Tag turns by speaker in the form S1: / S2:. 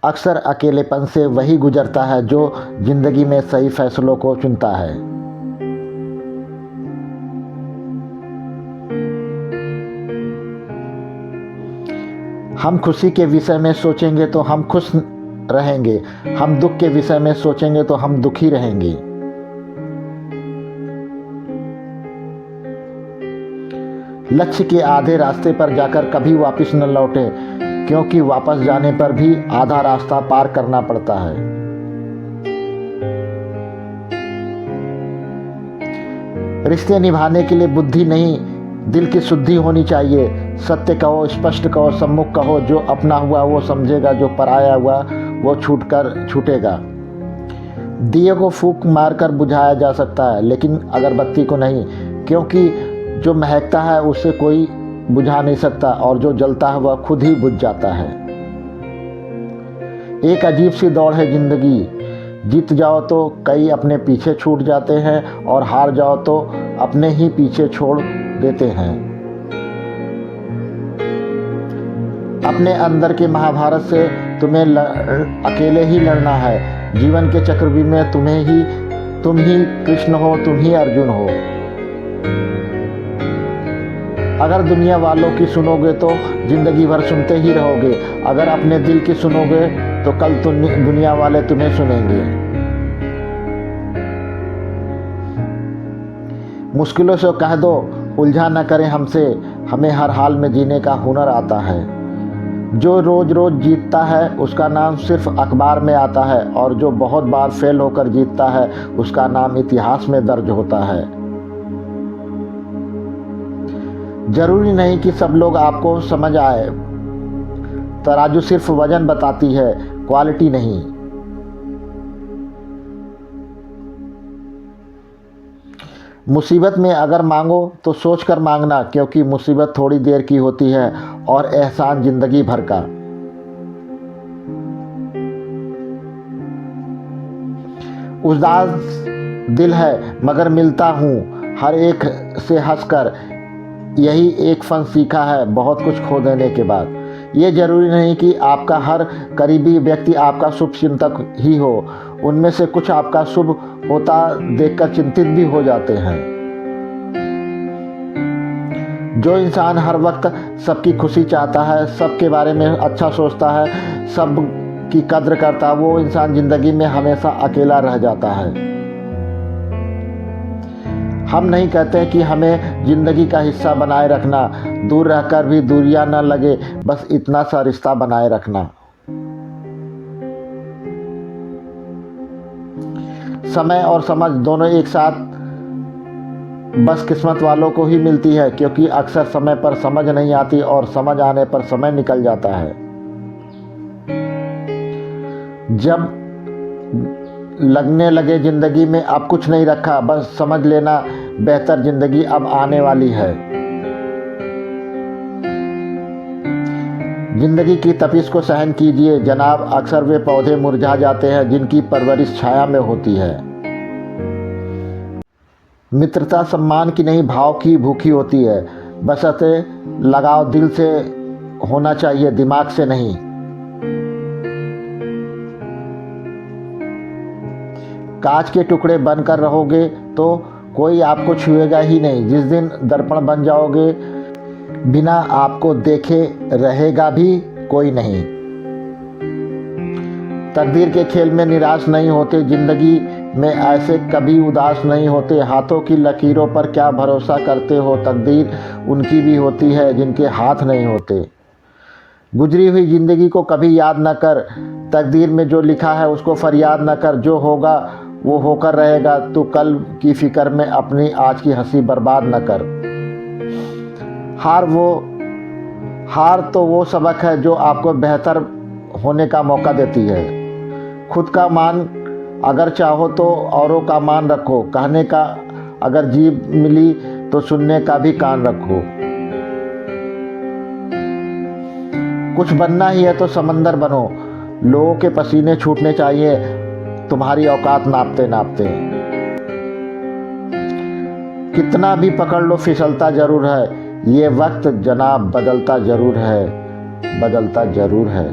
S1: अक्सर अकेलेपन से वही गुजरता है जो जिंदगी में सही फैसलों को चुनता है। हम खुशी के विषय में सोचेंगे तो हम खुश रहेंगे, हम दुख के विषय में सोचेंगे तो हम दुखी रहेंगे। लक्ष्य के आधे रास्ते पर जाकर कभी वापस न लौटे, क्योंकि वापस जाने पर भी आधा रास्ता पार करना पड़ता है। रिश्ते निभाने के लिए बुद्धि नहीं, दिल की शुद्धि होनी चाहिए। सत्य कहो, स्पष्ट कहो, सम्मुख कहो। जो अपना हुआ वो समझेगा, जो पराया हुआ वो छूटेगा। दिए को फूंक मारकर बुझाया जा सकता है, लेकिन अगरबत्ती को नहीं, क्योंकि जो महकता है उसे कोई बुझा नहीं सकता, और जो जलता है वह खुद ही बुझ जाता है। एक अजीब सी दौड़ है जिंदगी। जीत जाओ तो कई अपने पीछे छूट जाते हैं, और हार जाओ तो अपने ही पीछे छोड़ देते हैं। अपने अंदर के महाभारत से तुम्हें अकेले ही लड़ना है। जीवन के चक्रव्यूह में तुम ही कृष्ण हो, तुम ही अर्जुन हो। अगर दुनिया वालों की सुनोगे तो जिंदगी भर सुनते ही रहोगे। अगर अपने दिल की सुनोगे तो कल दुनिया वाले तुम्हें सुनेंगे। मुश्किलों से कह दो, उलझा न करें हमसे, हमें हर हाल में जीने का हुनर आता है। जो रोज रोज जीतता है उसका नाम सिर्फ अखबार में आता है, और जो बहुत बार फेल होकर जीतता है उसका नाम इतिहास में दर्ज होता है। जरूरी नहीं कि सब लोग आपको समझ आए। तराजू सिर्फ वजन बताती है, क्वालिटी नहीं। मुसीबत में अगर मांगो तो सोच कर मांगना, क्योंकि मुसीबत थोड़ी देर की होती है और एहसान जिंदगी भर का। उदास दिल है मगर मिलता हूँ हर एक से हंसकर, यही एक फन सीखा है बहुत कुछ खो देने के बाद। ये जरूरी नहीं कि आपका हर करीबी व्यक्ति आपका शुभ चिंतक ही हो। उनमें से कुछ आपका शुभ होता देखकर चिंतित भी हो जाते हैं। जो इंसान हर वक्त सबकी खुशी चाहता है, सबके बारे में अच्छा सोचता है, सब की कद्र करता है, वो इंसान जिंदगी में हमेशा अकेला रह जाता है। हम नहीं कहते कि हमें जिंदगी का हिस्सा बनाए रखना, दूर रहकर भी दूरियां न लगे, बस इतना सा रिश्ता बनाए रखना। समय और समझ दोनों एक साथ बस किस्मत वालों को ही मिलती है, क्योंकि अक्सर समय पर समझ नहीं आती और समझ आने पर समय निकल जाता है। जब लगने लगे जिंदगी में अब कुछ नहीं रखा, बस समझ लेना बेहतर जिंदगी अब आने वाली है। जिंदगी की तपिश को सहन कीजिए जनाब, अक्सर वे पौधे मुरझा जाते हैं जिनकी परवरिश छाया में होती है। मित्रता सम्मान की नहीं, भाव की भूखी होती है। बशर्ते लगाव दिल से होना चाहिए, दिमाग से नहीं। कांच के टुकड़े बनकर रहोगे तो कोई आपको छुएगा ही नहीं। जिस दिन दर्पण बन जाओगे, बिना आपको देखे रहेगा भी कोई नहीं। तकदीर के खेल में निराश नहीं होते, जिंदगी में ऐसे कभी उदास नहीं होते। हाथों की लकीरों पर क्या भरोसा करते हो, तकदीर उनकी भी होती है जिनके हाथ नहीं होते। गुजरी हुई जिंदगी को कभी याद न कर, तकदीर में जो लिखा है उसको फरियाद न कर। जो होगा वो होकर रहेगा, तू कल की फिक्र में अपनी आज की हंसी बर्बाद न कर। हार तो वो सबक है जो आपको बेहतर होने का मौका देती है। खुद का मान अगर चाहो तो औरों का मान रखो। कहने का अगर जीभ मिली तो सुनने का भी कान रखो। कुछ बनना ही है तो समंदर बनो। लोगों के पसीने छूटने चाहिए तुम्हारी औकात नापते नापते। कितना भी पकड़ लो फिसलता जरूर है। ये वक्त जनाब बदलता जरूर है, बदलता जरूर है।